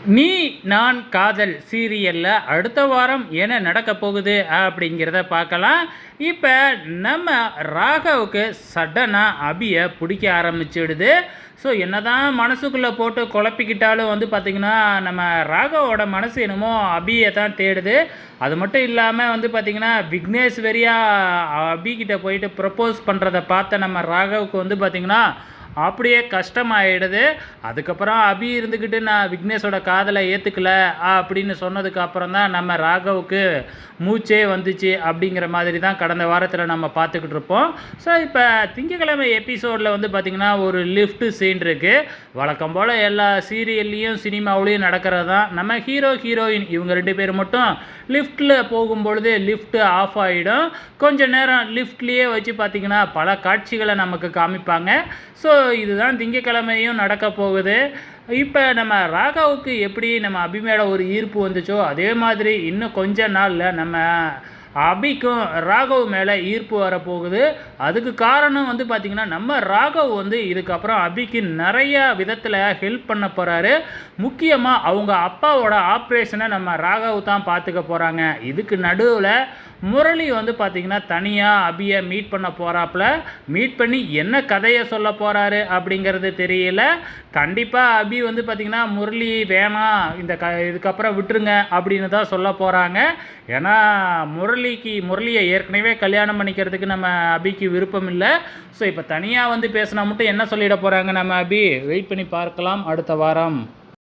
நீ நான் காதல் சீரியலில் அடுத்த வாரம் என்ன நடக்க போகுது அப்படிங்கிறத பார்க்கலாம். இப்போ நம்ம ராகவுக்கு சடனாக அபியை பிடிக்க ஆரம்பிச்சிடுது. ஸோ என்னதான் மனசுக்குள்ளே போட்டு குழப்பிக்கிட்டாலும் பார்த்திங்கன்னா நம்ம ராகவோட மனசு என்னமோ அபியை தான் தேடுது. அது மட்டும் இல்லாமல் பார்த்திங்கன்னா விக்னேஷ் வெறியா அபிகிட்ட போயிட்டு ப்ரப்போஸ் பண்ணுறதை பார்த்த நம்ம ராகவுக்கு பார்த்திங்கன்னா அப்படியே கஷ்டமாயிடுது. அதுக்கப்புறம் அபி இருந்துக்கிட்டு நான் விக்னேஷோட காதலை ஏற்றுக்கல அப்படின்னு சொன்னதுக்கு அப்புறம் தான் நம்ம ராகவுக்கு மூச்சே வந்துச்சு அப்படிங்கிற மாதிரி தான் கடந்த வாரத்தில் நம்ம பார்த்துக்கிட்டு இருப்போம். ஸோ இப்போ திங்கக்கிழமை எபிசோடில் பார்த்திங்கன்னா ஒரு லிஃப்ட் சீன் இருக்குது. வழக்கம் போல் எல்லா சீரியல்லையும் சினிமாவிலையும் நடக்கிறது தான். நம்ம ஹீரோயின் இவங்க 2 பேர் மட்டும் லிஃப்ட்டில் போகும்பொழுது லிஃப்ட்டு ஆஃப் ஆகிடும். கொஞ்சம் நேரம் லிஃப்ட்லேயே வச்சு பார்த்திங்கன்னா பல காட்சிகளை நமக்கு காமிப்பாங்க. ஸோ இதுதான் திங்கக்கிழமையும் நடக்க போகுது. இப்போ நம்ம ராகாவுக்கு எப்படி நம்ம அபி மேலே ஒரு ஈர்ப்பு வந்துச்சோ அதே மாதிரி இன்னும் கொஞ்ச நாளில் நம்ம அபிக்கும் ராகவ் மேலே ஈர்ப்பு வரப்போகுது. அதுக்கு காரணம் பார்த்திங்கன்னா நம்ம ராகவ் இதுக்கப்புறம் அபிக்கு நிறையா விதத்தில் ஹெல்ப் பண்ண போகிறாரு. முக்கியமாக அவங்க அப்பாவோட ஆப்ரேஷனை நம்ம ராகவ் தான் பார்த்துக்க போகிறாங்க. இதுக்கு நடுவில் முரளி பார்த்திங்கன்னா தனியாக அபியை மீட் பண்ண போகிறாப்புல. மீட் பண்ணி என்ன கதையை சொல்ல போகிறாரு அப்படிங்கிறது தெரியல. கண்டிப்பாக அபி பார்த்திங்கன்னா முரளி வேணாம், இதுக்கப்புறம் விட்டுருங்க அப்படின்னு தான் சொல்ல போகிறாங்க. ஏன்னா முரளியை ஏற்கனவே கல்யாணம் பண்ணிக்கிறதுக்கு நம்ம அபிக்கு விருப்பம் இல்லை. ஸோ இப்போ தனியாக பேசினா மட்டும் என்ன சொல்லிட போகிறாங்க நம்ம அபி, வெயிட் பண்ணி பார்க்கலாம் அடுத்த வாரம்.